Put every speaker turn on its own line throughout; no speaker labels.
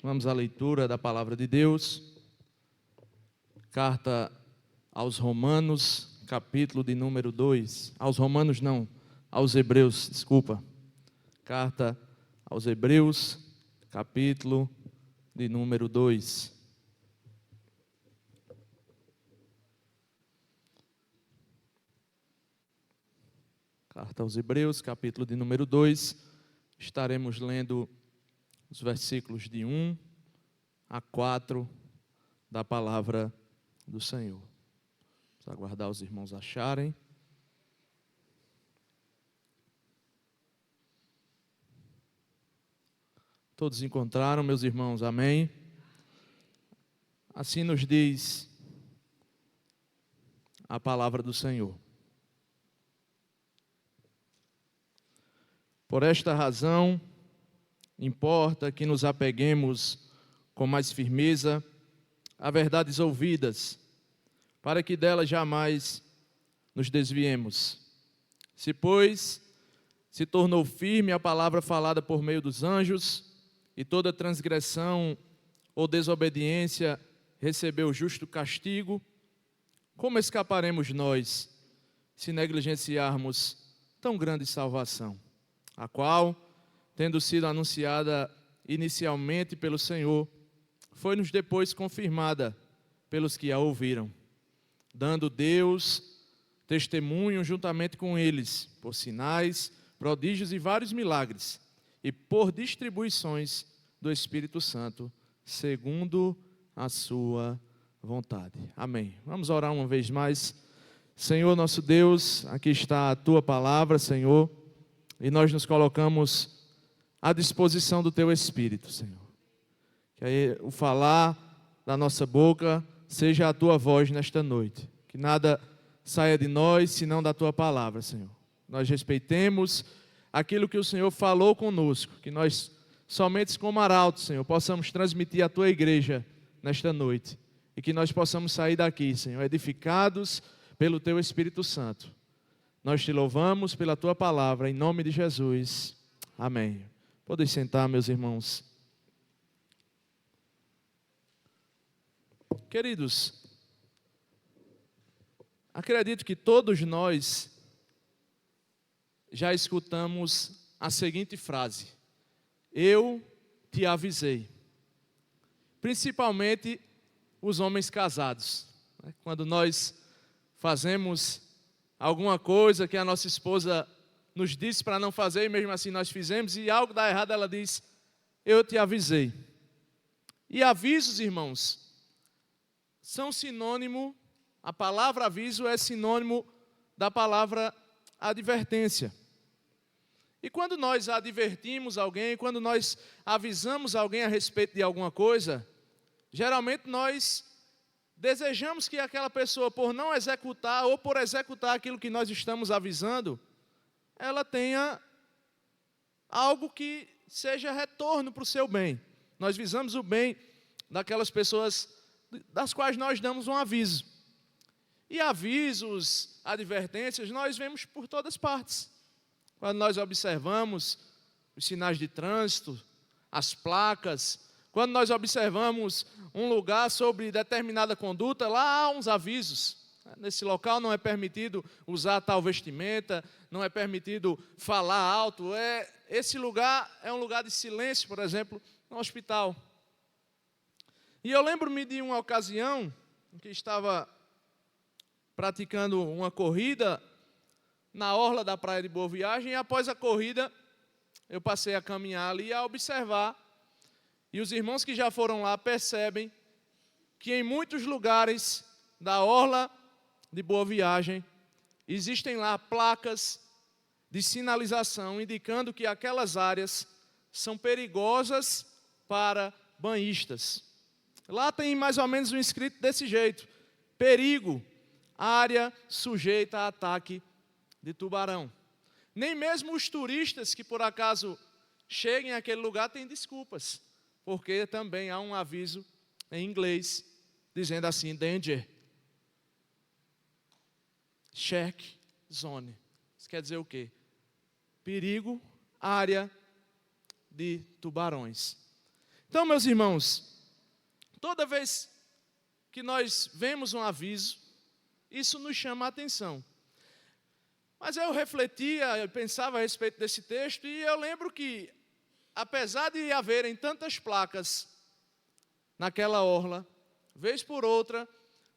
Vamos à leitura da palavra de Deus. Carta aos Romanos, capítulo de número 2. Aos Romanos não, aos Hebreus, desculpa. Carta aos Hebreus, capítulo de número 2. Carta aos Hebreus, capítulo de número 2. Estaremos lendo os versículos de 1 a 4 da palavra do Senhor. Vamos aguardar os irmãos acharem. Todos encontraram, meus irmãos, amém? Assim nos diz a palavra do Senhor. Por esta razão, importa que nos apeguemos com mais firmeza a verdades ouvidas, para que delas jamais nos desviemos. Se, pois, se tornou firme a palavra falada por meio dos anjos, e toda transgressão ou desobediência recebeu justo castigo, como escaparemos nós, se negligenciarmos tão grande salvação, a qual, tendo sido anunciada inicialmente pelo Senhor, foi-nos depois confirmada pelos que a ouviram, dando Deus testemunho juntamente com eles, por sinais, prodígios e vários milagres, e por distribuições do Espírito Santo, segundo a sua vontade. Amém. Vamos orar uma vez mais. Senhor nosso Deus, aqui está a Tua palavra, Senhor, e nós nos colocamos à disposição do Teu Espírito, Senhor. Que aí o falar da nossa boca seja a Tua voz nesta noite. Que nada saia de nós, senão da Tua palavra, Senhor. Nós respeitemos aquilo que o Senhor falou conosco. Que nós, somente como arautos, Senhor, possamos transmitir à Tua igreja nesta noite. E que nós possamos sair daqui, Senhor, edificados pelo Teu Espírito Santo. Nós Te louvamos pela Tua palavra, em nome de Jesus. Amém. Podem sentar, meus irmãos. Queridos, acredito que todos nós já escutamos a seguinte frase: eu te avisei. Principalmente os homens casados. Quando nós fazemos alguma coisa que a nossa esposa nos disse para não fazer, e mesmo assim nós fizemos, e algo dá errado, ela diz: eu te avisei. E avisos, irmãos, são sinônimo, a palavra aviso é sinônimo da palavra advertência. E quando nós advertimos alguém, quando nós avisamos alguém a respeito de alguma coisa, geralmente nós desejamos que aquela pessoa, por não executar ou por executar aquilo que nós estamos avisando, ela tenha algo que seja retorno para o seu bem. Nós visamos o bem daquelas pessoas das quais nós damos um aviso. E avisos, advertências, nós vemos por todas partes. Quando nós observamos os sinais de trânsito, as placas, quando nós observamos um lugar sobre determinada conduta, lá há uns avisos. Nesse local não é permitido usar tal vestimenta, não é permitido falar alto. Esse lugar é um lugar de silêncio, por exemplo, no hospital. E eu lembro-me de uma ocasião em que estava praticando uma corrida na orla da Praia de Boa Viagem, e após a corrida eu passei a caminhar ali e a observar, e os irmãos que já foram lá percebem que em muitos lugares da orla de Boa Viagem existem lá placas de sinalização indicando que aquelas áreas são perigosas para banhistas. Lá tem mais ou menos um escrito desse jeito: perigo, área sujeita a ataque de tubarão. Nem mesmo os turistas que por acaso cheguem àquele lugar têm desculpas, porque também há um aviso em inglês dizendo assim: danger, check zone. Isso quer dizer o quê? Perigo, área de tubarões. Então, meus irmãos, toda vez que nós vemos um aviso, isso nos chama a atenção. Mas eu refletia, eu pensava a respeito desse texto, e eu lembro que, apesar de haverem tantas placas naquela orla, vez por outra,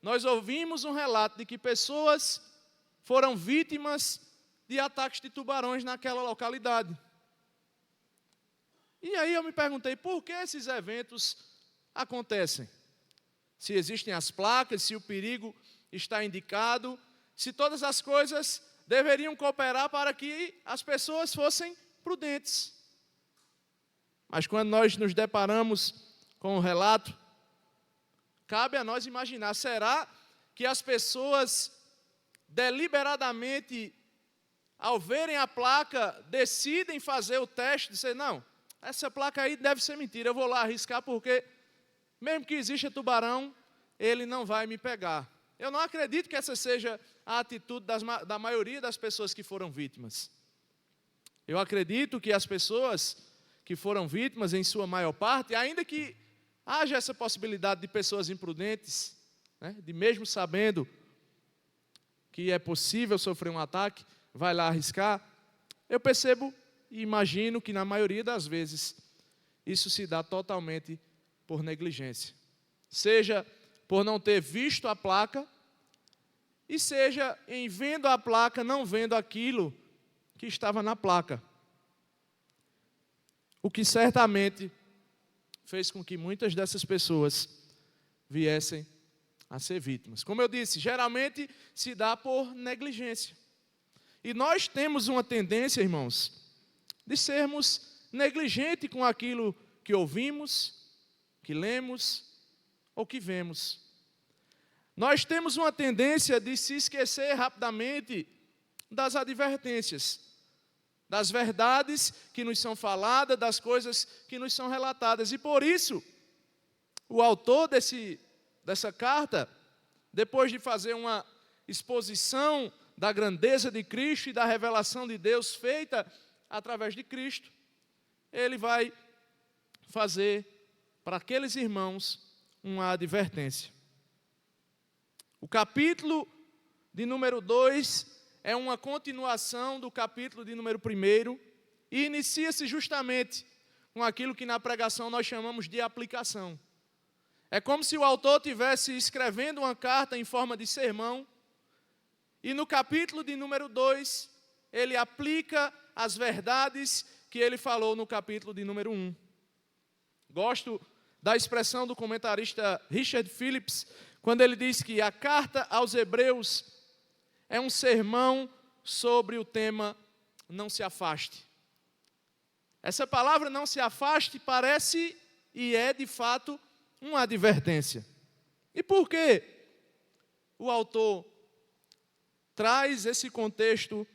nós ouvimos um relato de que pessoas foram vítimas de ataques de tubarões naquela localidade. E aí eu me perguntei, por que esses eventos acontecem? Se existem as placas, se o perigo está indicado, se todas as coisas deveriam cooperar para que as pessoas fossem prudentes. Mas quando nós nos deparamos com o relato, cabe a nós imaginar, será que as pessoas deliberadamente, ao verem a placa, decidem fazer o teste, dizer, não, essa placa aí deve ser mentira, eu vou lá arriscar porque, mesmo que exista tubarão, ele não vai me pegar. Eu não acredito que essa seja a atitude da maioria das pessoas que foram vítimas. Eu acredito que as pessoas que foram vítimas, em sua maior parte, ainda que haja essa possibilidade de pessoas imprudentes, né, de mesmo sabendo que é possível sofrer um ataque, vai lá arriscar, eu percebo e imagino que na maioria das vezes isso se dá totalmente por negligência. Seja por não ter visto a placa, e seja em vendo a placa, não vendo aquilo que estava na placa. O que certamente fez com que muitas dessas pessoas viessem a ser vítimas. Como eu disse, geralmente se dá por negligência. E nós temos uma tendência, irmãos, de sermos negligentes com aquilo que ouvimos, que lemos ou que vemos. Nós temos uma tendência de se esquecer rapidamente das advertências, das verdades que nos são faladas, das coisas que nos são relatadas. E por isso, o autor dessa carta, depois de fazer uma exposição da grandeza de Cristo e da revelação de Deus feita através de Cristo, ele vai fazer para aqueles irmãos uma advertência. O capítulo de número 2 é uma continuação do capítulo de número 1 e inicia-se justamente com aquilo que na pregação nós chamamos de aplicação. É como se o autor estivesse escrevendo uma carta em forma de sermão e no capítulo de número 2 ele aplica as verdades que ele falou no capítulo de número 1. Gosto da expressão do comentarista Richard Phillips, quando ele diz que a carta aos Hebreus é um sermão sobre o tema não se afaste. Essa palavra não se afaste parece e é de fato uma advertência. E por que o autor traz esse contexto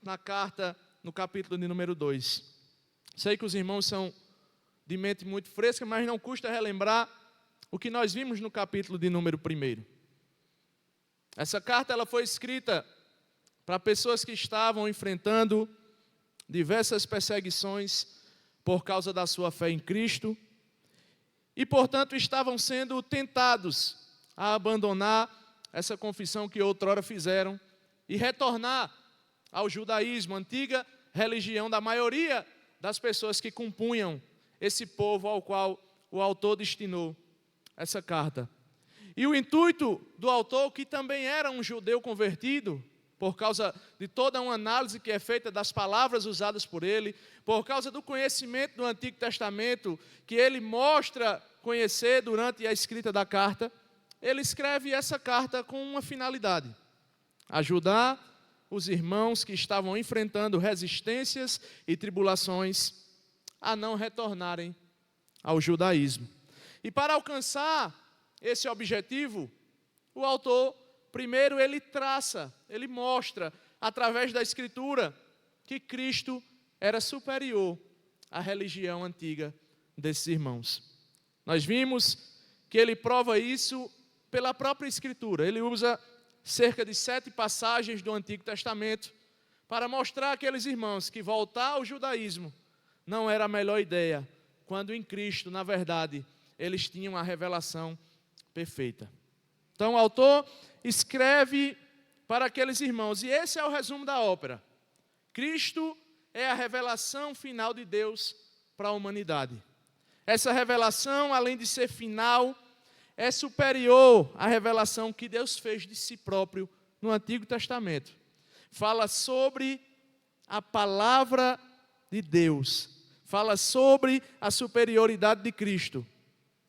na carta, no capítulo de número 2? Sei que os irmãos são de mente muito fresca, mas não custa relembrar o que nós vimos no capítulo de número 1. Essa carta ela foi escrita para pessoas que estavam enfrentando diversas perseguições por causa da sua fé em Cristo e, portanto, estavam sendo tentados a abandonar essa confissão que outrora fizeram e retornar ao judaísmo, a antiga religião da maioria das pessoas que compunham esse povo ao qual o autor destinou essa carta. E o intuito do autor, que também era um judeu convertido, por causa de toda uma análise que é feita das palavras usadas por ele, por causa do conhecimento do Antigo Testamento, que ele mostra conhecer durante a escrita da carta, ele escreve essa carta com uma finalidade: ajudar os irmãos que estavam enfrentando resistências e tribulações a não retornarem ao judaísmo. E para alcançar esse objetivo, o autor, primeiro, ele traça, ele mostra, através da Escritura, que Cristo era superior à religião antiga desses irmãos. Nós vimos que ele prova isso pela própria Escritura. Ele usa cerca de 7 passagens do Antigo Testamento para mostrar àqueles irmãos que voltar ao judaísmo não era a melhor ideia quando em Cristo, na verdade, eles tinham a revelação perfeita. Então o autor escreve para aqueles irmãos, e esse é o resumo da ópera. Cristo é a revelação final de Deus para a humanidade. Essa revelação, além de ser final, é superior à revelação que Deus fez de si próprio no Antigo Testamento. Fala sobre a palavra de Deus. Fala sobre a superioridade de Cristo.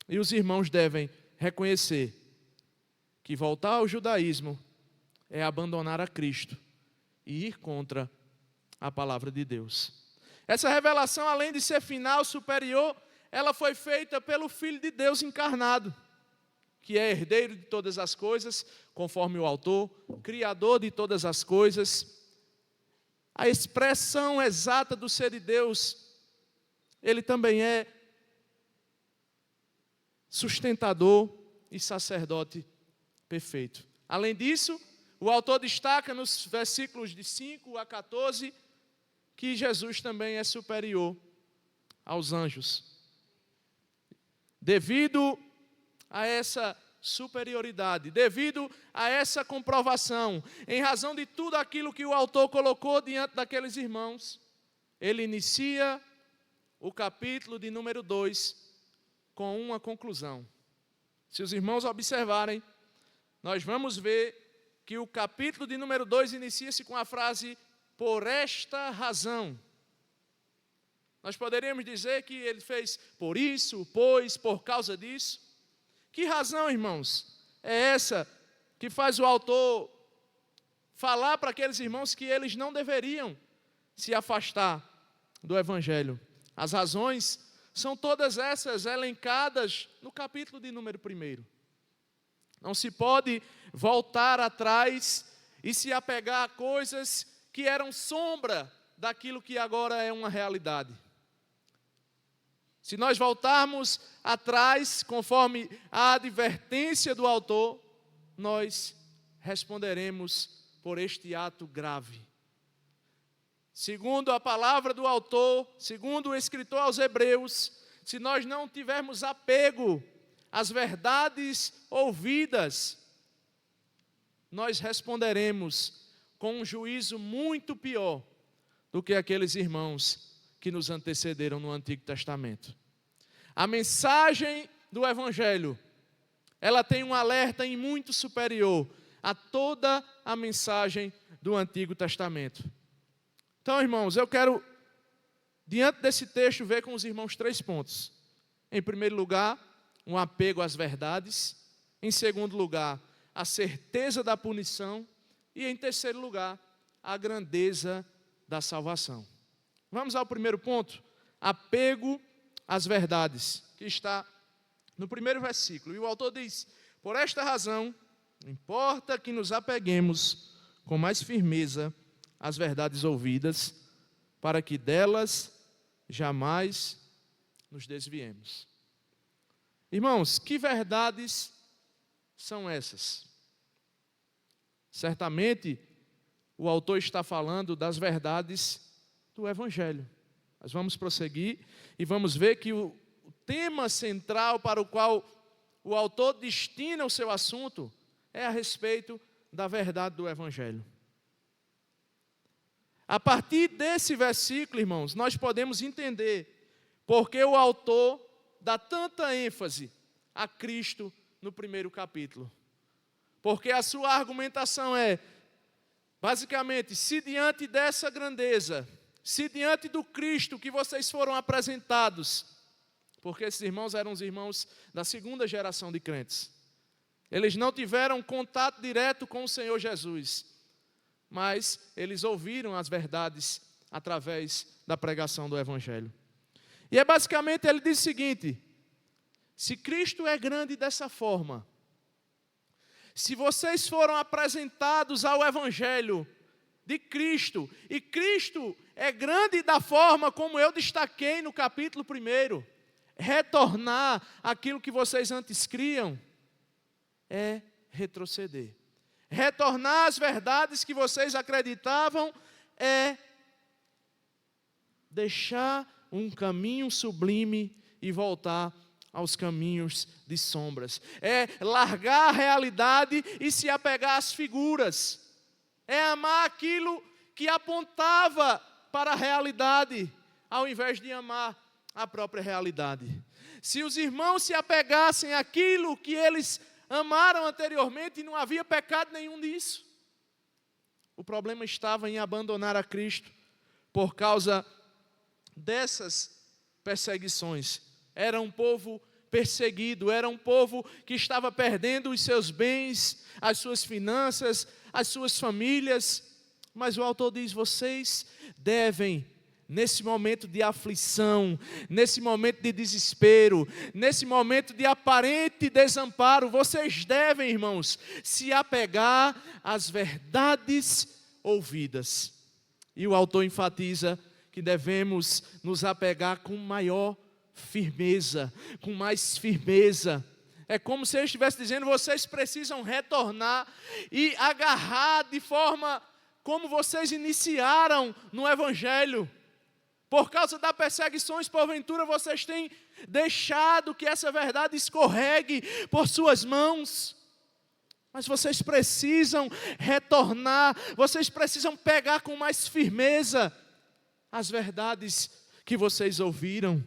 E os irmãos devem reconhecer que voltar ao judaísmo é abandonar a Cristo e ir contra a palavra de Deus. Essa revelação, além de ser final, superior, ela foi feita pelo Filho de Deus encarnado, que é herdeiro de todas as coisas, conforme o autor, criador de todas as coisas, a expressão exata do ser de Deus. Ele também é sustentador e sacerdote perfeito. Além disso, o autor destaca nos versículos de 5 a 14 que Jesus também é superior aos anjos. Devido a essa superioridade, devido a essa comprovação, em razão de tudo aquilo que o autor colocou diante daqueles irmãos, ele inicia o capítulo de número 2 com uma conclusão. Se os irmãos observarem, nós vamos ver que o capítulo de número 2 inicia-se com a frase, por esta razão. Nós poderíamos dizer que ele fez por isso, pois, por causa disso. Que razão, irmãos, é essa que faz o autor falar para aqueles irmãos que eles não deveriam se afastar do Evangelho? As razões são todas essas elencadas no capítulo de número 1. Não se pode voltar atrás e se apegar a coisas que eram sombra daquilo que agora é uma realidade. Se nós voltarmos atrás, conforme a advertência do autor, nós responderemos por este ato grave. Segundo a palavra do autor, segundo o escritor aos Hebreus, se nós não tivermos apego às verdades ouvidas, nós responderemos com um juízo muito pior do que aqueles irmãos que nos antecederam no Antigo Testamento. A mensagem do Evangelho, ela tem um alerta em muito superior a toda a mensagem do Antigo Testamento. Então, irmãos, eu quero, diante desse texto, ver com os irmãos 3 pontos. Em primeiro lugar, um apego às verdades. Em segundo lugar, a certeza da punição. E em terceiro lugar, a grandeza da salvação. Vamos ao primeiro ponto, apego às verdades, que está no primeiro versículo. E o autor diz, por esta razão, importa que nos apeguemos com mais firmeza às verdades ouvidas, para que delas jamais nos desviemos. Irmãos, que verdades são essas? Certamente, o autor está falando das verdades do Evangelho. Nós vamos prosseguir e vamos ver que o tema central para o qual o autor destina o seu assunto é a respeito da verdade do Evangelho. A partir desse versículo, irmãos, nós podemos entender porque o autor dá tanta ênfase a Cristo no primeiro capítulo. Porque a sua argumentação é, basicamente, se diante dessa grandeza, se diante do Cristo que vocês foram apresentados, porque esses irmãos eram os irmãos da segunda geração de crentes, eles não tiveram contato direto com o Senhor Jesus, mas eles ouviram as verdades através da pregação do Evangelho. E é basicamente, ele diz o seguinte, se Cristo é grande dessa forma, se vocês foram apresentados ao Evangelho de Cristo, e Cristo é grande da forma como eu destaquei no capítulo 1, retornar aquilo que vocês antes criam, é retroceder. Retornar às verdades que vocês acreditavam é deixar um caminho sublime e voltar aos caminhos de sombras. É largar a realidade e se apegar às figuras. É amar aquilo que apontava para a realidade, ao invés de amar a própria realidade. Se os irmãos se apegassem àquilo que eles amaram anteriormente, não havia pecado nenhum nisso. O problema estava em abandonar a Cristo por causa dessas perseguições. Era um povo perseguido, era um povo que estava perdendo os seus bens, as suas finanças, as suas famílias. Mas o autor diz: vocês devem, nesse momento de aflição, nesse momento de desespero, nesse momento de aparente desamparo, vocês devem, irmãos, se apegar às verdades ouvidas. E o autor enfatiza que devemos nos apegar com maior firmeza, com mais firmeza. É como se ele estivesse dizendo: vocês precisam retornar e agarrar de forma como vocês iniciaram no Evangelho. Por causa das perseguições, porventura vocês têm deixado que essa verdade escorregue por suas mãos. Mas vocês precisam retornar, vocês precisam pegar com mais firmeza as verdades que vocês ouviram.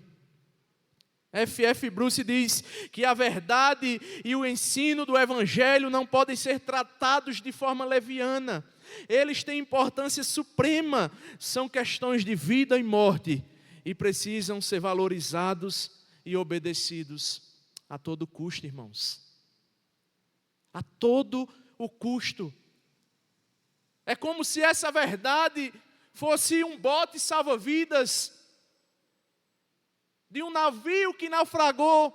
F.F. Bruce diz que a verdade e o ensino do Evangelho não podem ser tratados de forma leviana. Eles têm importância suprema, são questões de vida e morte e precisam ser valorizados e obedecidos a todo custo, irmãos. A todo o custo. É como se essa verdade fosse um bote salva-vidas de um navio que naufragou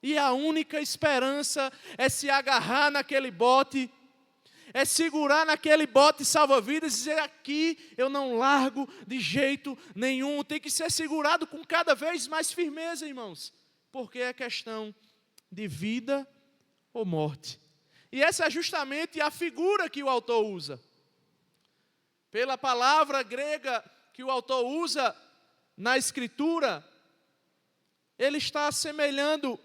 e a única esperança é se agarrar naquele bote, é segurar naquele bote salva-vidas e dizer: aqui eu não largo de jeito nenhum. Tem que ser segurado com cada vez mais firmeza, irmãos, porque é questão de vida ou morte. E essa é justamente a figura que o autor usa. Pela palavra grega que o autor usa na Escritura, ele está assemelhando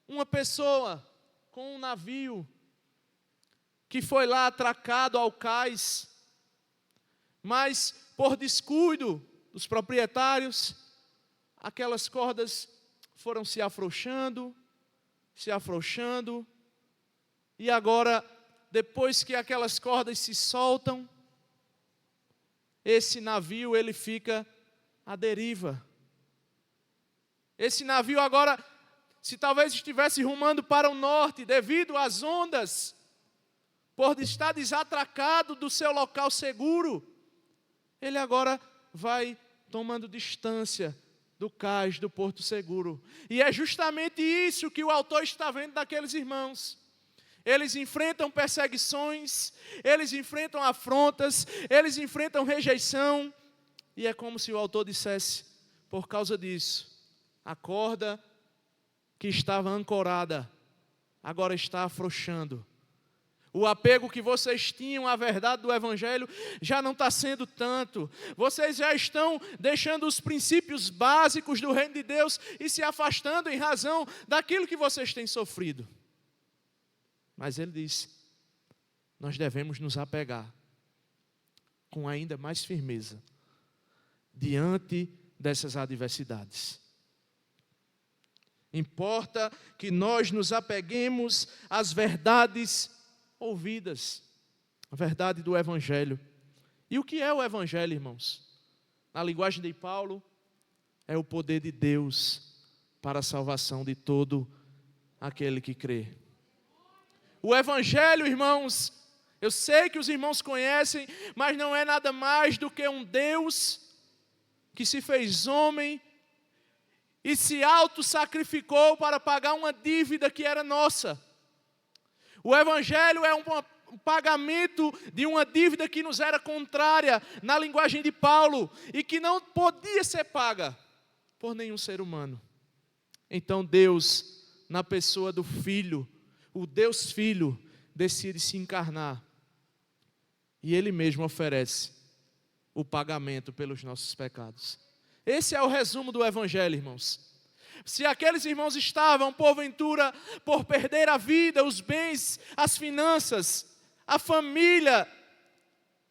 uma pessoa com um navio que foi lá atracado ao cais, mas por descuido dos proprietários, aquelas cordas foram se afrouxando, e agora, depois que aquelas cordas se soltam, esse navio ele fica à deriva. Esse navio agora, se talvez estivesse rumando para o norte, devido às ondas, por estar desatracado do seu local seguro, ele agora vai tomando distância do cais, do porto seguro. E é justamente isso que o autor está vendo daqueles irmãos. Eles enfrentam perseguições, eles enfrentam afrontas, eles enfrentam rejeição. E é como se o autor dissesse: por causa disso, a corda que estava ancorada agora está afrouxando. O apego que vocês tinham à verdade do Evangelho já não está sendo tanto. Vocês já estão deixando os princípios básicos do reino de Deus e se afastando em razão daquilo que vocês têm sofrido. Mas ele disse: nós devemos nos apegar com ainda mais firmeza diante dessas adversidades. Importa que nós nos apeguemos às verdades ouvidas, a verdade do Evangelho. E o que é o Evangelho, irmãos? Na linguagem de Paulo, é o poder de Deus para a salvação de todo aquele que crê. O Evangelho, irmãos, eu sei que os irmãos conhecem, mas não é nada mais do que um Deus que se fez homem e se auto-sacrificou para pagar uma dívida que era nossa. O Evangelho é um pagamento de uma dívida que nos era contrária, na linguagem de Paulo, e que não podia ser paga por nenhum ser humano. Então Deus, na pessoa do Filho, o Deus Filho, decide se encarnar, e Ele mesmo oferece o pagamento pelos nossos pecados. Esse é o resumo do Evangelho, irmãos. Se aqueles irmãos estavam, porventura, por perder a vida, os bens, as finanças, a família,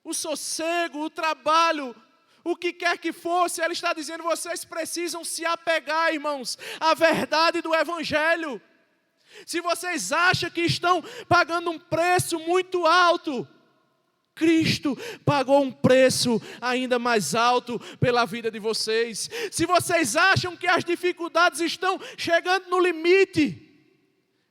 o sossego, o trabalho, o que quer que fosse, ela está dizendo, vocês precisam se apegar, irmãos, à verdade do Evangelho. Se vocês acham que estão pagando um preço muito alto, Cristo pagou um preço ainda mais alto pela vida de vocês. Se vocês acham que as dificuldades estão chegando no limite,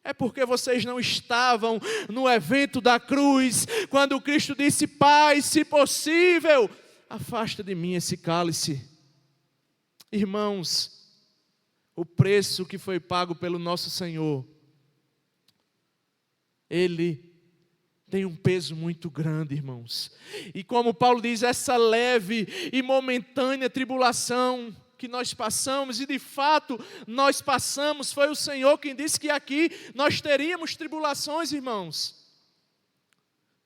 é porque vocês não estavam no evento da cruz, quando Cristo disse, Pai, se possível, afasta de mim esse cálice. Irmãos, o preço que foi pago pelo nosso Senhor, Ele tem um peso muito grande, irmãos. E como Paulo diz, essa leve e momentânea tribulação que nós passamos, e de fato nós passamos, foi o Senhor quem disse que aqui nós teríamos tribulações, irmãos.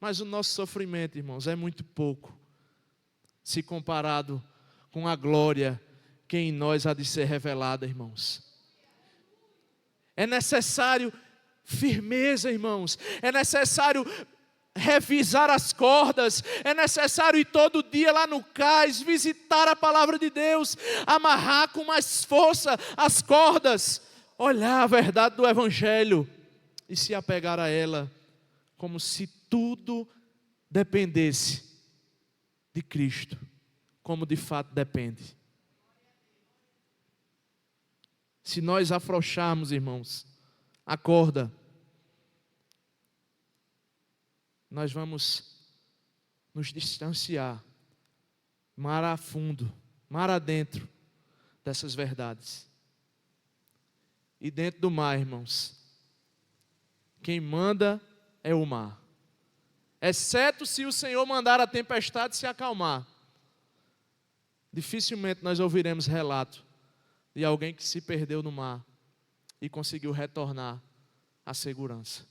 Mas o nosso sofrimento, irmãos, é muito pouco, se comparado com a glória que em nós há de ser revelada, irmãos. É necessário firmeza, irmãos. É necessário revisar as cordas, é necessário ir todo dia lá no cais, visitar a palavra de Deus, amarrar com mais força as cordas, olhar a verdade do Evangelho e se apegar a ela, como se tudo dependesse de Cristo, como de fato depende. Se nós afrouxarmos, irmãos, a corda, nós vamos nos distanciar, mar a fundo, mar adentro dessas verdades. E dentro do mar, irmãos, quem manda é o mar. Exceto se o Senhor mandar a tempestade se acalmar. Dificilmente nós ouviremos relato de alguém que se perdeu no mar e conseguiu retornar à segurança.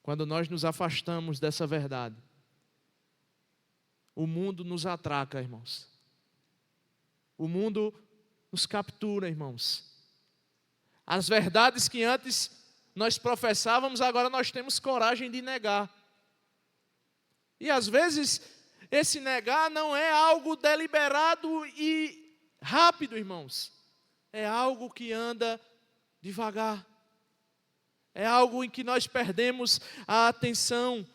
Quando nós nos afastamos dessa verdade, o mundo nos atraca, irmãos. O mundo nos captura, irmãos. As verdades que antes nós professávamos, agora nós temos coragem de negar. E às vezes, esse negar não é algo deliberado e rápido, irmãos. É algo que anda devagar. É algo em que nós perdemos a atenção.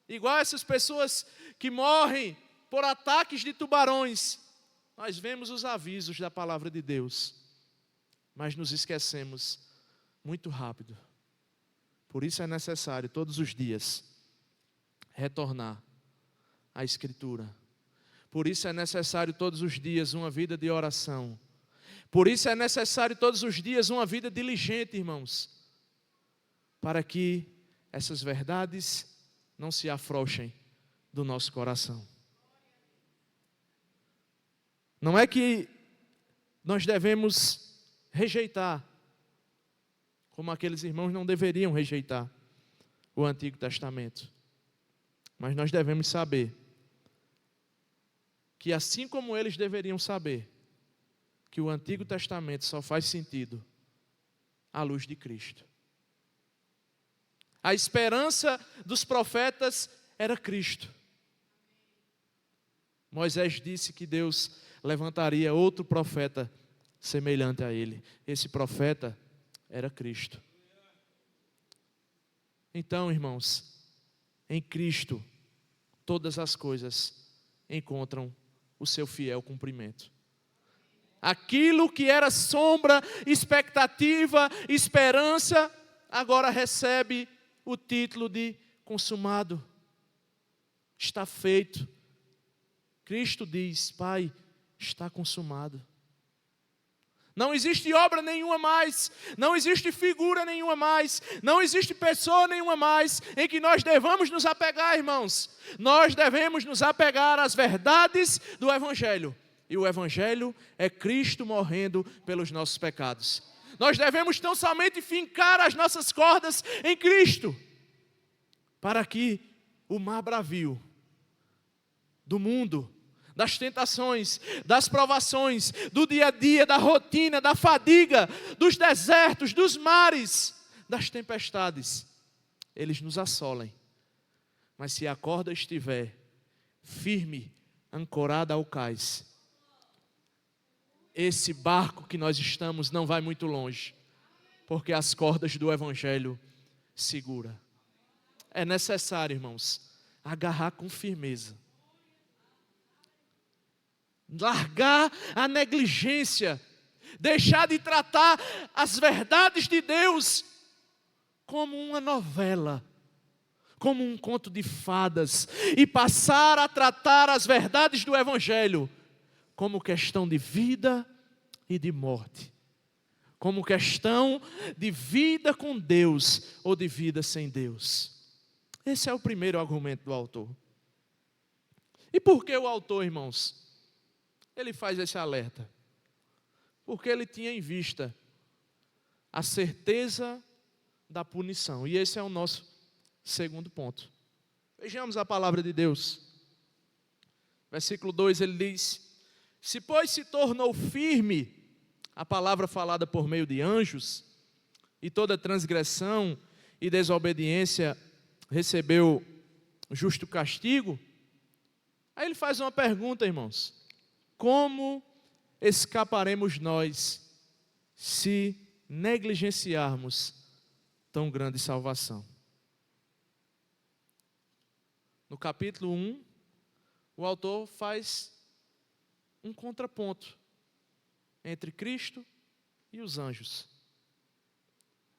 Igual essas pessoas que morrem por ataques de tubarões. Nós vemos os avisos da palavra de Deus, mas nos esquecemos muito rápido. Por isso é necessário todos os dias retornar à Escritura. Por isso é necessário todos os dias uma vida de oração. Por isso é necessário todos os dias uma vida diligente, irmãos, para que essas verdades não se afrouxem do nosso coração. Não é que nós devemos rejeitar, como aqueles irmãos não deveriam rejeitar o Antigo Testamento. Mas nós devemos saber que assim como eles deveriam saber que o Antigo Testamento só faz sentido à luz de Cristo. A esperança dos profetas era Cristo. Moisés disse que Deus levantaria outro profeta semelhante a ele. Esse profeta era Cristo. Então, irmãos, em Cristo, todas as coisas encontram o seu fiel cumprimento. Aquilo que era sombra, expectativa, esperança, agora recebe o título de consumado. Está feito. Cristo diz, Pai, está consumado. Não existe obra nenhuma mais, não existe figura nenhuma mais, não existe pessoa nenhuma mais em que nós devamos nos apegar, irmãos. Nós devemos nos apegar às verdades do Evangelho. E o Evangelho é Cristo morrendo pelos nossos pecados. Nós devemos tão somente fincar as nossas cordas em Cristo, para que o mar bravio do mundo, das tentações, das provações, do dia a dia, da rotina, da fadiga, dos desertos, dos mares, das tempestades, eles nos assolem. Mas se a corda estiver firme, ancorada ao cais, esse barco que nós estamos não vai muito longe, porque as cordas do Evangelho segura. É necessário, irmãos, agarrar com firmeza. Largar a negligência, deixar de tratar as verdades de Deus como uma novela, como um conto de fadas, e passar a tratar as verdades do Evangelho como questão de vida e de morte, como questão de vida com Deus ou de vida sem Deus. Esse é o primeiro argumento do autor. E por que o autor, irmãos, ele faz esse alerta? Porque ele tinha em vista a certeza da punição. E esse é o nosso segundo ponto. Vejamos a palavra de Deus. Versículo 2, ele diz: se pois se tornou firme a palavra falada por meio de anjos, e toda transgressão e desobediência recebeu justo castigo. Aí ele faz uma pergunta, irmãos: como escaparemos nós se negligenciarmos tão grande salvação? No capítulo 1, o autor faz um contraponto entre Cristo e os anjos.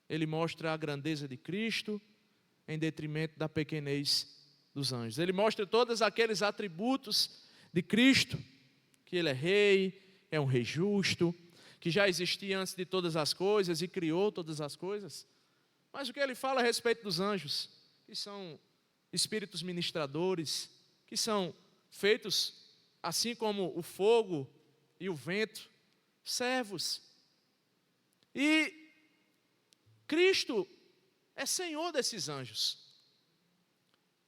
Ele mostra a grandeza de Cristo em detrimento da pequenez dos anjos. Ele mostra todos aqueles atributos de Cristo, que Ele é rei, é um rei justo, que já existia antes de todas as coisas e criou todas as coisas. Mas o que ele fala a respeito dos anjos, que são espíritos ministradores, que são feitos assim como o fogo e o vento, servos. E Cristo é Senhor desses anjos.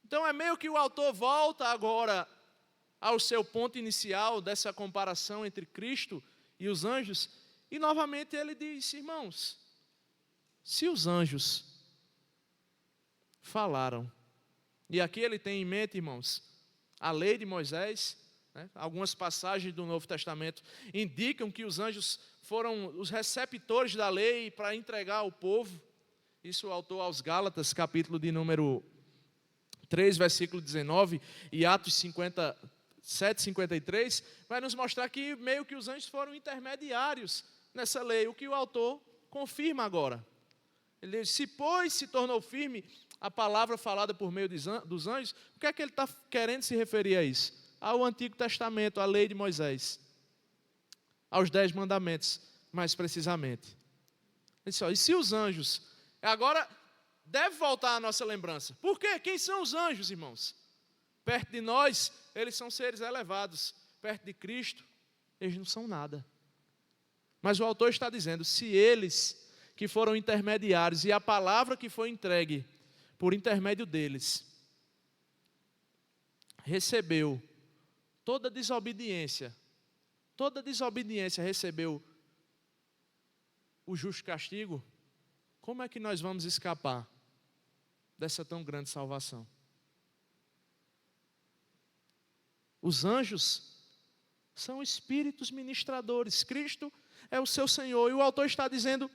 Então é meio que o autor volta agora ao seu ponto inicial dessa comparação entre Cristo e os anjos, e novamente ele diz: irmãos, se os anjos falaram, e aqui ele tem em mente, irmãos, a lei de Moisés, né? Algumas passagens do Novo Testamento indicam que os anjos foram os receptores da lei para entregar ao povo. Isso o autor aos Gálatas, capítulo de número 3, versículo 19, e Atos 57, 53, vai nos mostrar que meio que os anjos foram intermediários nessa lei, o que o autor confirma agora. Ele diz: se pois se tornou firme a palavra falada por meio dos anjos, o que é que ele está querendo se referir a isso? Ao Antigo Testamento, à lei de Moisés, aos 10 mandamentos, mais precisamente. Ele disse: ó, e se os anjos, agora deve voltar à nossa lembrança. Por quê? Quem são os anjos, irmãos? Perto de nós, eles são seres elevados. Perto de Cristo, eles não são nada. Mas o autor está dizendo: se eles que foram intermediários e a palavra que foi entregue por intermédio deles recebeu toda desobediência recebeu o justo castigo, como é que nós vamos escapar dessa tão grande salvação? Os anjos são espíritos ministradores, Cristo é o seu Senhor, e o autor está dizendo: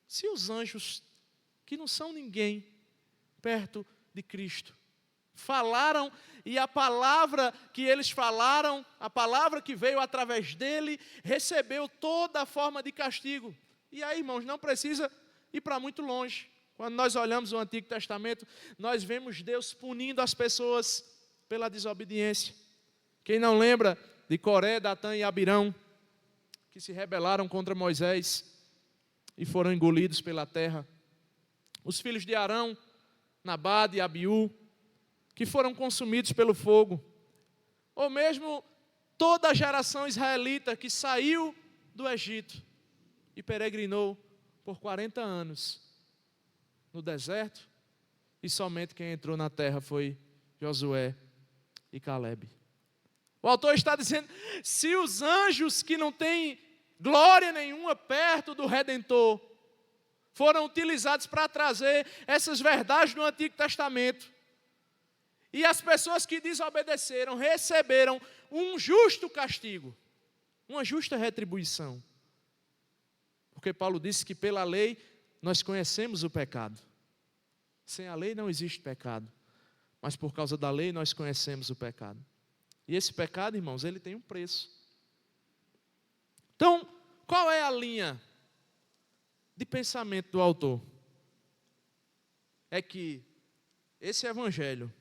se os anjos, que não são ninguém perto de Cristo, falaram, e a palavra que eles falaram, a palavra que veio através dele, recebeu toda a forma de castigo. E aí, irmãos, não precisa ir para muito longe. Quando nós olhamos o Antigo Testamento, nós vemos Deus punindo as pessoas pela desobediência. Quem não lembra de Coré, Datã e Abirão, que se rebelaram contra Moisés e foram engolidos pela terra. Os filhos de Arão, Nabade e Abiú, que foram consumidos pelo fogo. Ou mesmo toda a geração israelita que saiu do Egito e peregrinou por 40 anos no deserto, e somente quem entrou na terra foi Josué e Calebe. O autor está dizendo, se os anjos que não têm glória nenhuma perto do Redentor foram utilizados para trazer essas verdades do Antigo Testamento, e as pessoas que desobedeceram receberam um justo castigo, uma justa retribuição. Porque Paulo disse que pela lei nós conhecemos o pecado. Sem a lei não existe pecado, mas por causa da lei nós conhecemos o pecado. E esse pecado, irmãos, ele tem um preço. Então, qual é a linha de pensamento do autor? É que esse evangelho,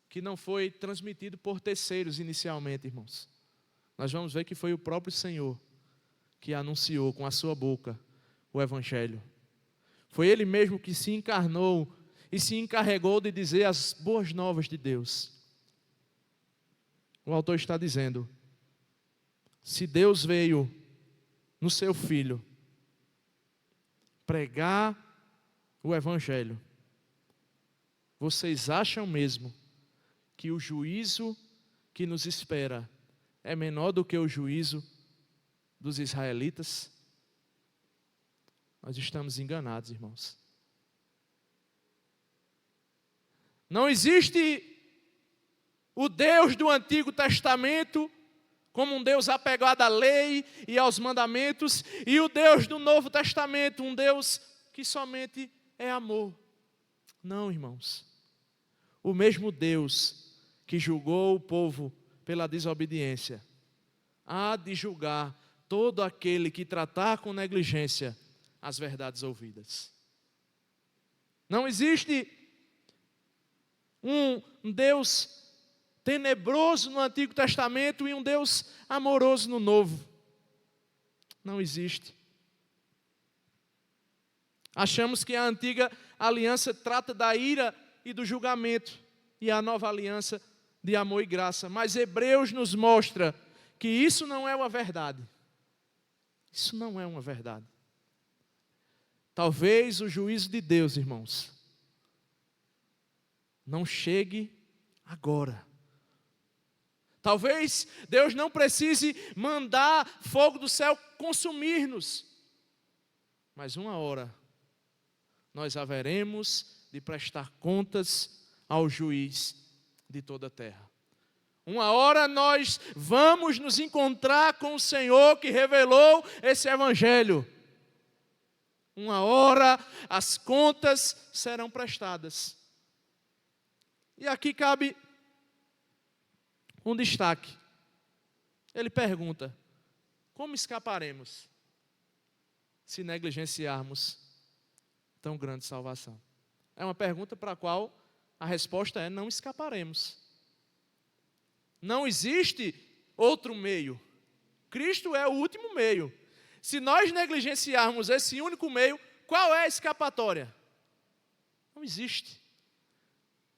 que não foi transmitido por terceiros inicialmente, irmãos, nós vamos ver que foi o próprio Senhor que anunciou com a sua boca o evangelho. Foi Ele mesmo que se encarnou e se encarregou de dizer as boas novas de Deus. O autor está dizendo, se Deus veio no seu Filho pregar o evangelho, vocês acham mesmo que o juízo que nos espera é menor do que o juízo dos israelitas? Nós estamos enganados, irmãos. Não existe o Deus do Antigo Testamento como um Deus apegado à lei e aos mandamentos, e o Deus do Novo Testamento, um Deus que somente é amor. Não, irmãos. O mesmo Deus que julgou o povo pela desobediência, há de julgar todo aquele que tratar com negligência as verdades ouvidas. Não existe um Deus tenebroso no Antigo Testamento e um Deus amoroso no Novo. Não existe. Achamos que a antiga aliança trata da ira e do julgamento, e a nova aliança de amor e graça. Mas Hebreus nos mostra que isso não é uma verdade. Isso não é uma verdade. Talvez o juízo de Deus, irmãos, não chegue agora. Talvez Deus não precise mandar fogo do céu consumir-nos. Mas uma hora nós haveremos de prestar contas ao juiz de toda a terra. Uma hora nós vamos nos encontrar com o Senhor que revelou esse evangelho. Uma hora as contas serão prestadas. E aqui cabe um destaque. Ele pergunta: como escaparemos se negligenciarmos tão grande salvação? É uma pergunta para a qual a resposta é: não escaparemos. Não existe outro meio. Cristo é o último meio. Se nós negligenciarmos esse único meio, qual é a escapatória? Não existe.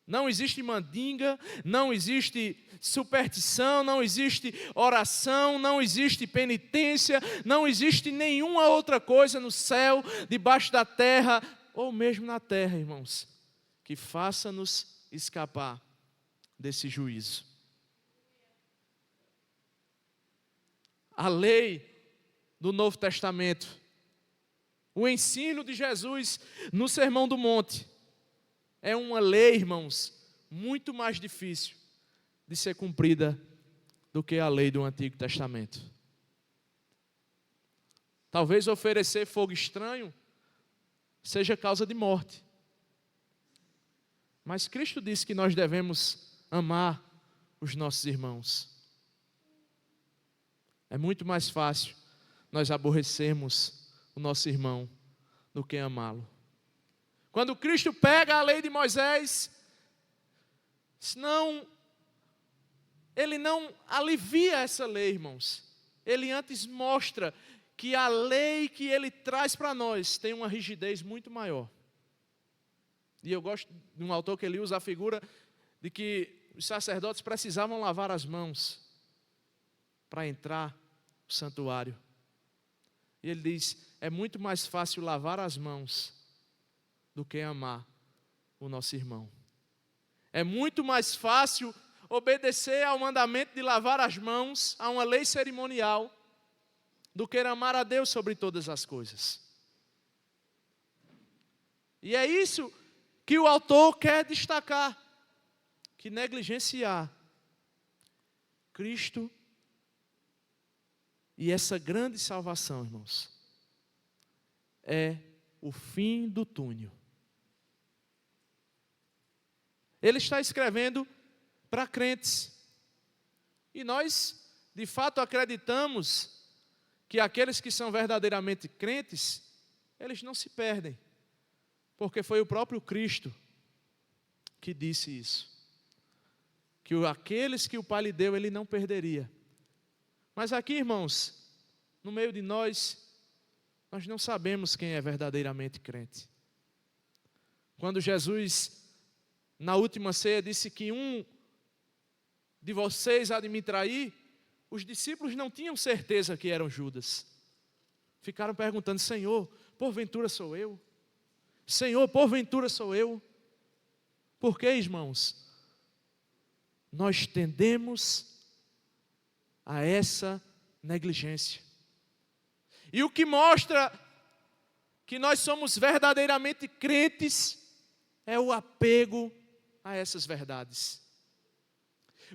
Não existe mandinga, não existe superstição, não existe oração, não existe penitência, não existe nenhuma outra coisa no céu, debaixo da terra, ou mesmo na terra, irmãos, que faça-nos escapar desse juízo. A lei do Novo Testamento, o ensino de Jesus no Sermão do Monte, é uma lei, irmãos, muito mais difícil de ser cumprida do que a lei do Antigo Testamento. Talvez oferecer fogo estranho seja causa de morte. Mas Cristo disse que nós devemos amar os nossos irmãos. É muito mais fácil nós aborrecermos o nosso irmão do que amá-lo. Quando Cristo pega a lei de Moisés, Ele não alivia essa lei, irmãos. Ele antes mostra que a lei que Ele traz para nós tem uma rigidez muito maior. E eu gosto de um autor que ele usa a figura de que os sacerdotes precisavam lavar as mãos para entrar no santuário. E ele diz: é muito mais fácil lavar as mãos do que amar o nosso irmão. É muito mais fácil obedecer ao mandamento de lavar as mãos, a uma lei cerimonial, do que amar a Deus sobre todas as coisas. E é isso que o autor quer destacar, que negligenciar Cristo e essa grande salvação, irmãos, é o fim do túnel. Ele está escrevendo para crentes. E nós, de fato, acreditamos que aqueles que são verdadeiramente crentes, eles não se perdem. Porque foi o próprio Cristo que disse isso. Que aqueles que o Pai lhe deu, ele não perderia. Mas aqui, irmãos, no meio de nós não sabemos quem é verdadeiramente crente. Quando Jesus, na última ceia, disse que um de vocês há de me trair, os discípulos não tinham certeza que eram Judas. Ficaram perguntando: Senhor, porventura sou eu? Senhor, porventura sou eu? Por quê, irmãos? Nós tendemos a essa negligência. E o que mostra que nós somos verdadeiramente crentes é o apego a essas verdades.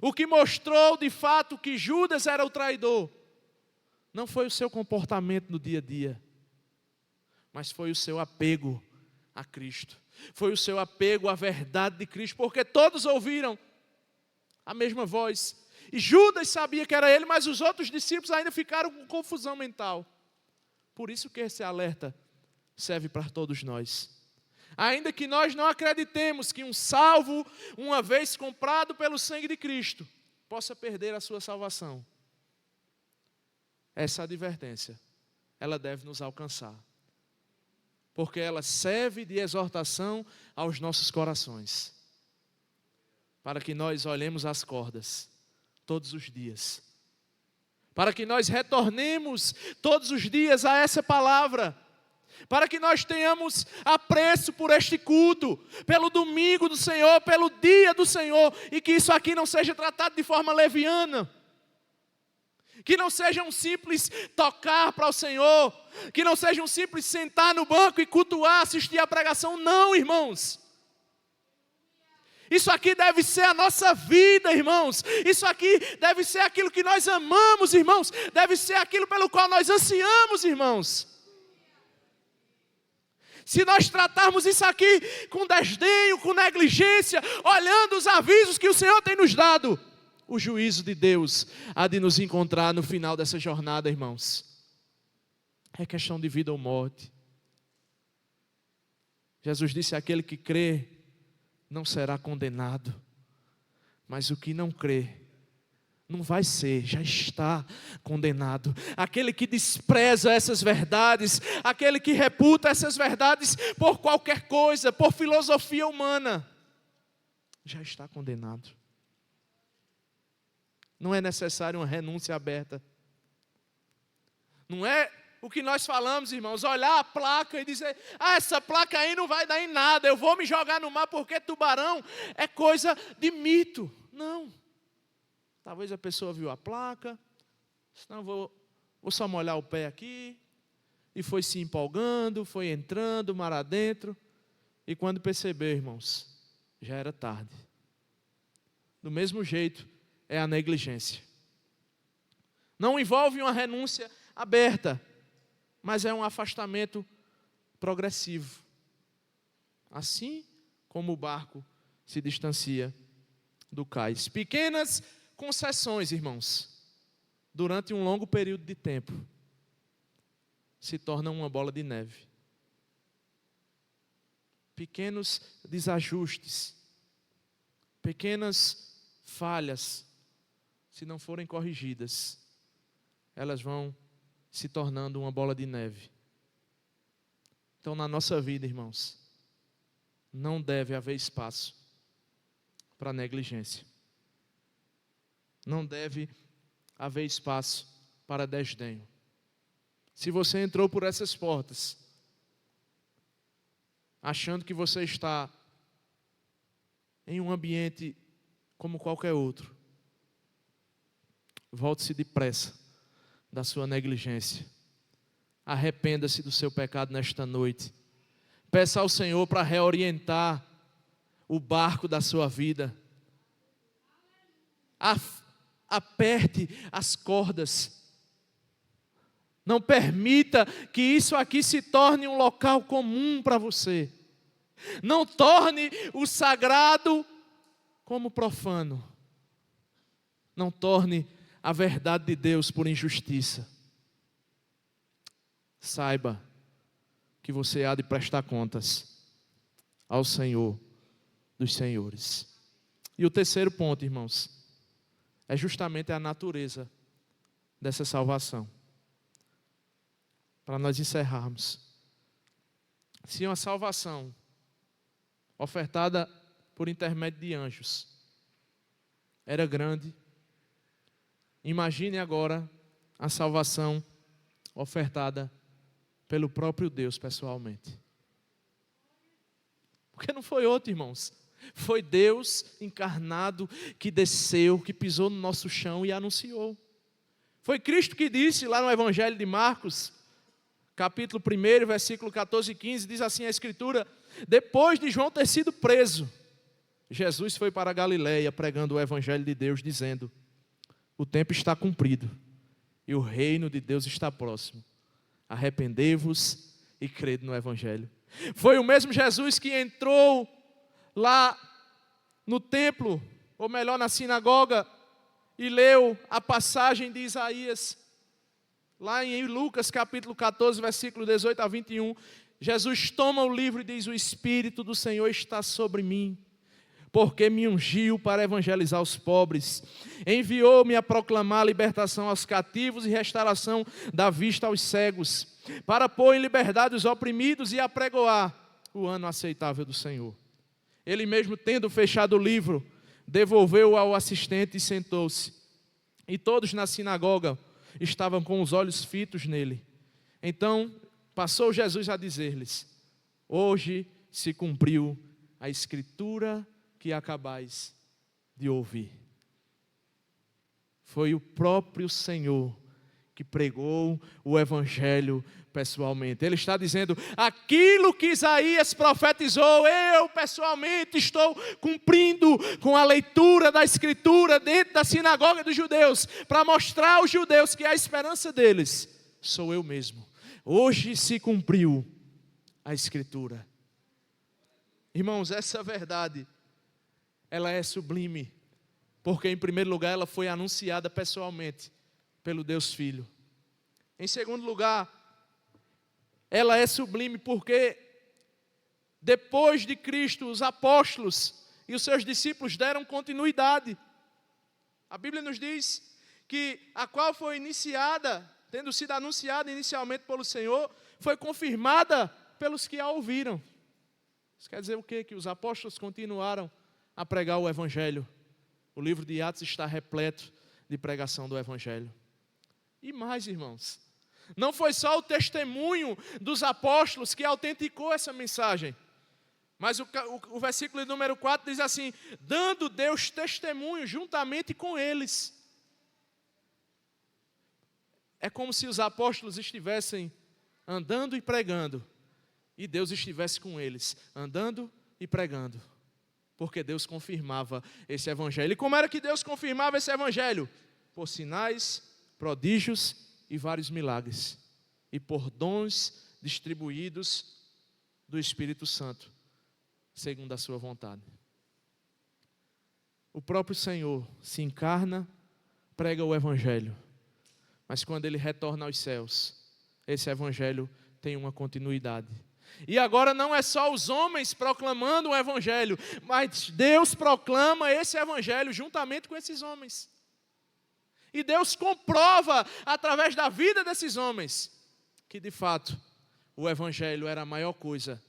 O que mostrou de fato que Judas era o traidor não foi o seu comportamento no dia a dia, mas foi o seu apego a Cristo. Foi o seu apego à verdade de Cristo, porque todos ouviram a mesma voz. E Judas sabia que era ele, mas os outros discípulos ainda ficaram com confusão mental. Por isso que esse alerta serve para todos nós. Ainda que nós não acreditemos que um salvo, uma vez comprado pelo sangue de Cristo, possa perder a sua salvação, essa advertência, ela deve nos alcançar. Porque ela serve de exortação aos nossos corações. Para que nós olhemos as cordas todos os dias. Para que nós retornemos todos os dias a essa palavra. Para que nós tenhamos apreço por este culto, pelo domingo do Senhor, pelo dia do Senhor, e que isso aqui não seja tratado de forma leviana. Que não seja um simples tocar para o Senhor, que não seja um simples sentar no banco e cultuar, assistir a pregação. Não, irmãos. Isso aqui deve ser a nossa vida, irmãos. Isso aqui deve ser aquilo que nós amamos, irmãos. Deve ser aquilo pelo qual nós ansiamos, irmãos. Se nós tratarmos isso aqui com desdenho, com negligência, olhando os avisos que o Senhor tem nos dado, o juízo de Deus há de nos encontrar no final dessa jornada, irmãos. É questão de vida ou morte. Jesus disse: aquele que crê não será condenado, mas o que não crê não vai ser, já está condenado. Aquele que despreza essas verdades, aquele que reputa essas verdades por qualquer coisa, por filosofia humana, já está condenado. Não é necessário uma renúncia aberta. Não é o que nós falamos, irmãos, olhar a placa e dizer: essa placa aí não vai dar em nada, eu vou me jogar no mar porque tubarão é coisa de mito. Não. Talvez a pessoa viu a placa, senão vou só molhar o pé aqui, e foi se empolgando, foi entrando mar adentro, e quando percebeu, irmãos, já era tarde. Do mesmo jeito é a negligência. Não envolve uma renúncia aberta, mas é um afastamento progressivo. Assim como o barco se distancia do cais. Pequenas concessões, irmãos, durante um longo período de tempo, se tornam uma bola de neve. Pequenos desajustes, pequenas falhas, se não forem corrigidas, elas vão se tornando uma bola de neve. Então, na nossa vida, irmãos, não deve haver espaço para negligência. Não deve haver espaço para desdenho. Se você entrou por essas portas, achando que você está em um ambiente como qualquer outro. Volte-se depressa da sua negligência. Arrependa-se do seu pecado nesta noite. Peça ao Senhor para reorientar o barco da sua vida. Aperte as cordas. Não permita que isso aqui se torne um local comum para você. Não torne o sagrado como profano. Não torne a verdade de Deus por injustiça. Saiba que você há de prestar contas ao Senhor dos senhores. E o terceiro ponto, irmãos, é justamente a natureza dessa salvação. Para nós encerrarmos. Se uma salvação ofertada por intermédio de anjos era grande, imagine agora a salvação ofertada pelo próprio Deus pessoalmente. Porque não foi outro, irmãos. Foi Deus encarnado que desceu, que pisou no nosso chão e anunciou. Foi Cristo que disse lá no Evangelho de Marcos, capítulo 1, versículo 14 e 15, diz assim a Escritura: depois de João ter sido preso, Jesus foi para a Galileia pregando o Evangelho de Deus, dizendo: o tempo está cumprido e o reino de Deus está próximo. Arrependei-vos e crede no Evangelho. Foi o mesmo Jesus que entrou lá no templo, ou melhor, na sinagoga, e leu a passagem de Isaías, lá em Lucas capítulo 14, versículo 18 a 21, Jesus toma o livro e diz: o Espírito do Senhor está sobre mim, porque me ungiu para evangelizar os pobres, enviou-me a proclamar a libertação aos cativos e restauração da vista aos cegos, para pôr em liberdade os oprimidos e apregoar o ano aceitável do Senhor. Ele mesmo, tendo fechado o livro, devolveu-o ao assistente e sentou-se. E todos na sinagoga estavam com os olhos fitos nele. Então passou Jesus a dizer-lhes: hoje se cumpriu a Escritura que acabais de ouvir. Foi o próprio Senhor que pregou o Evangelho pessoalmente. Ele está dizendo: aquilo que Isaías profetizou, eu pessoalmente estou cumprindo com a leitura da Escritura dentro da sinagoga dos judeus, para mostrar aos judeus que a esperança deles sou eu mesmo. Hoje se cumpriu a Escritura. Irmãos, essa verdade, ela é sublime, porque em primeiro lugar ela foi anunciada pessoalmente pelo Deus Filho. Em segundo lugar, ela é sublime porque depois de Cristo, os apóstolos e os seus discípulos deram continuidade. A Bíblia nos diz que a qual foi iniciada, tendo sido anunciada inicialmente pelo Senhor, foi confirmada pelos que a ouviram. Isso quer dizer o quê? Que os apóstolos continuaram a pregar o Evangelho. O livro de Atos está repleto de pregação do Evangelho. E mais, irmãos, não foi só o testemunho dos apóstolos que autenticou essa mensagem, mas o versículo número 4 diz assim: dando Deus testemunho juntamente com eles. É como se os apóstolos estivessem andando e pregando, e Deus estivesse com eles, andando e pregando, porque Deus confirmava esse Evangelho. E como era que Deus confirmava esse Evangelho? Por sinais, prodígios e vários milagres, e por dons distribuídos do Espírito Santo, segundo a sua vontade. O próprio Senhor se encarna, prega o Evangelho, mas quando Ele retorna aos céus, esse Evangelho tem uma continuidade. E agora não é só os homens proclamando o Evangelho, mas Deus proclama esse Evangelho juntamente com esses homens. E Deus comprova, através da vida desses homens, que de fato o Evangelho era a maior coisa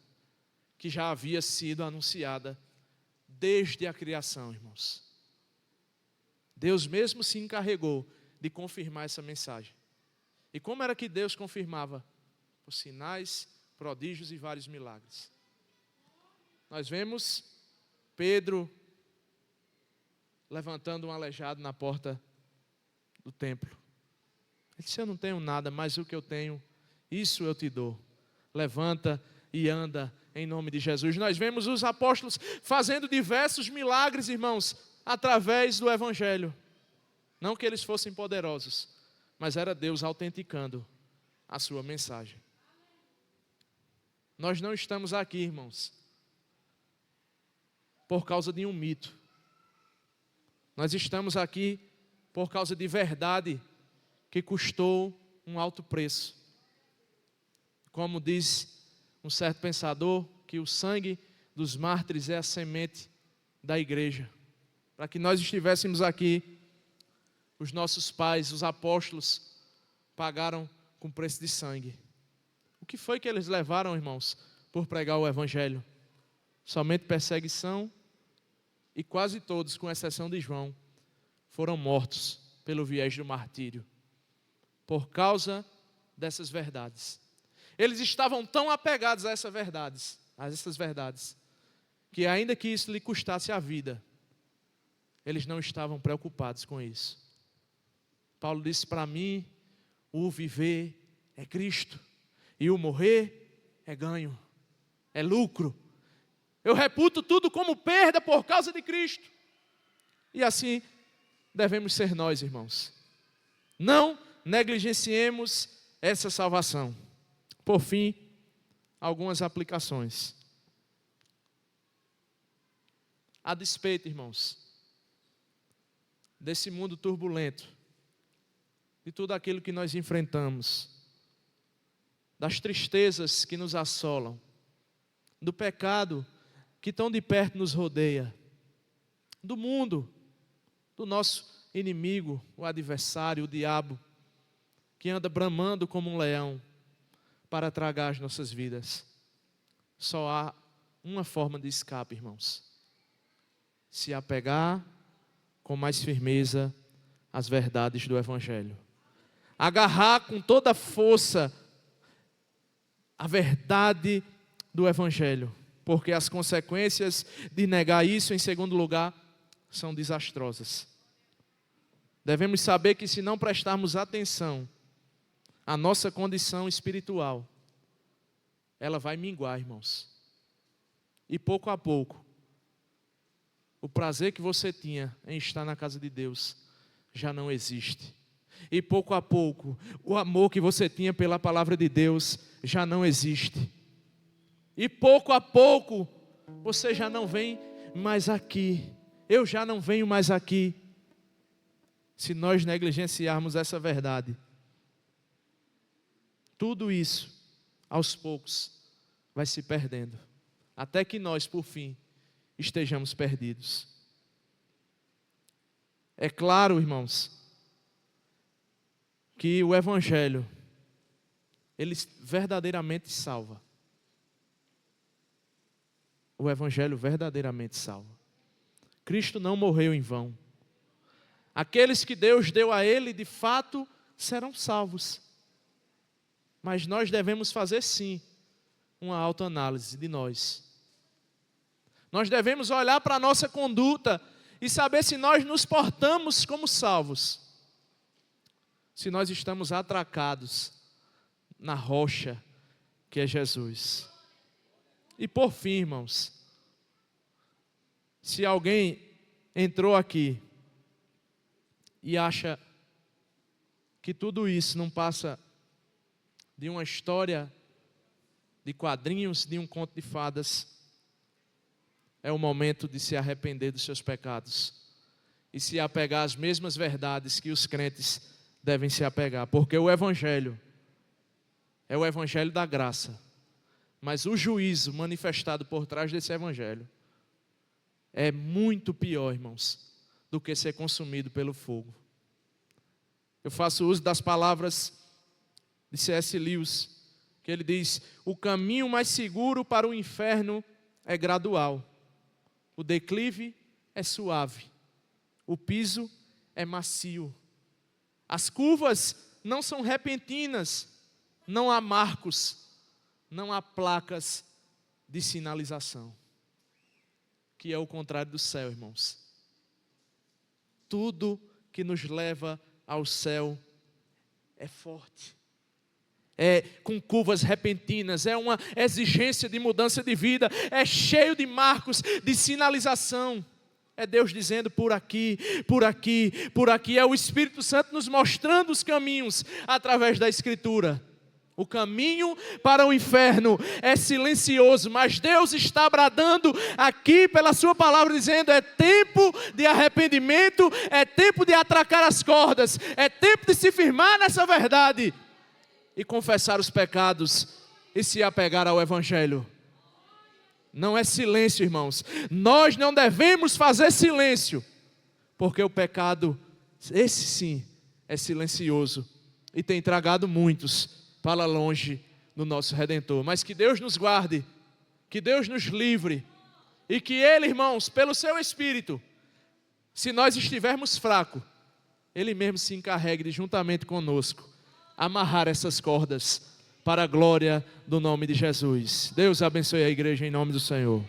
que já havia sido anunciada desde a criação, irmãos. Deus mesmo se encarregou de confirmar essa mensagem. E como era que Deus confirmava? Por sinais, prodígios e vários milagres. Nós vemos Pedro levantando um aleijado na porta do templo. Ele disse: eu não tenho nada, mas o que eu tenho, isso eu te dou. Levanta e anda em nome de Jesus. Nós vemos os apóstolos fazendo diversos milagres, irmãos, através do Evangelho. Não que eles fossem poderosos, mas era Deus autenticando a sua mensagem. Nós não estamos aqui, irmãos, por causa de um mito. Nós estamos aqui por causa de verdade que custou um alto preço. Como diz um certo pensador, que o sangue dos mártires é a semente da igreja. Para que nós estivéssemos aqui, os nossos pais, os apóstolos, pagaram com preço de sangue. O que foi que eles levaram, irmãos, por pregar o Evangelho? Somente perseguição, e quase todos, com exceção de João, foram mortos pelo viés do martírio, por causa dessas verdades. Eles estavam tão apegados a essas verdades, que ainda que isso lhe custasse a vida, eles não estavam preocupados com isso. Paulo disse: para mim, o viver é Cristo, e o morrer é ganho, é lucro. Eu reputo tudo como perda por causa de Cristo. E assim devemos ser nós, irmãos. Não negligenciemos essa salvação. Por fim, algumas aplicações. A despeito, irmãos, desse mundo turbulento, de tudo aquilo que nós enfrentamos, das tristezas que nos assolam, do pecado que tão de perto nos rodeia, do mundo, do nosso inimigo, o adversário, o diabo, que anda bramando como um leão para tragar as nossas vidas. Só há uma forma de escape, irmãos: se apegar com mais firmeza às verdades do Evangelho, agarrar com toda a força a verdade do Evangelho, porque as consequências de negar isso, em segundo lugar, são desastrosas. Devemos saber que, se não prestarmos atenção à nossa condição espiritual, ela vai minguar, irmãos. E pouco a pouco, o prazer que você tinha em estar na casa de Deus já não existe. E pouco a pouco, o amor que você tinha pela palavra de Deus já não existe. E pouco a pouco, você já não vem mais aqui. Eu já não venho mais aqui. Se nós negligenciarmos essa verdade, tudo isso, aos poucos, vai se perdendo. Até que nós, por fim, estejamos perdidos. É claro, irmãos, que o Evangelho, ele verdadeiramente salva. O Evangelho verdadeiramente salva. Cristo não morreu em vão. Aqueles que Deus deu a Ele, de fato, serão salvos. Mas nós devemos fazer, sim, uma autoanálise de nós. Nós devemos olhar para a nossa conduta e saber se nós nos portamos como salvos. Se nós estamos atracados na rocha que é Jesus. E por fim, irmãos, se alguém entrou aqui e acha que tudo isso não passa de uma história de quadrinhos, de um conto de fadas, é o momento de se arrepender dos seus pecados e se apegar às mesmas verdades que os crentes devem se apegar, porque o Evangelho é o Evangelho da graça, mas o juízo manifestado por trás desse Evangelho é muito pior, irmãos, do que ser consumido pelo fogo. Eu faço uso das palavras de C.S. Lewis, que ele diz: o caminho mais seguro para o inferno é gradual, o declive é suave, o piso é macio, as curvas não são repentinas, não há marcos, não há placas de sinalização, que é o contrário do céu, irmãos. Tudo que nos leva ao céu é forte. É com curvas repentinas, é uma exigência de mudança de vida, é cheio de marcos de sinalização. É Deus dizendo por aqui, por aqui, por aqui. É o Espírito Santo nos mostrando os caminhos através da Escritura. O caminho para o inferno é silencioso, mas Deus está bradando aqui pela sua palavra, dizendo: é tempo de arrependimento, é tempo de atracar as cordas, é tempo de se firmar nessa verdade e confessar os pecados e se apegar ao Evangelho. Não é silêncio, irmãos. Nós não devemos fazer silêncio, porque o pecado, esse sim, é silencioso e tem tragado muitos para longe do nosso Redentor. Mas que Deus nos guarde, que Deus nos livre, e que Ele, irmãos, pelo seu Espírito, se nós estivermos fracos, Ele mesmo se encarregue de, juntamente conosco, amarrar essas cordas para a glória do nome de Jesus. Deus abençoe a igreja em nome do Senhor.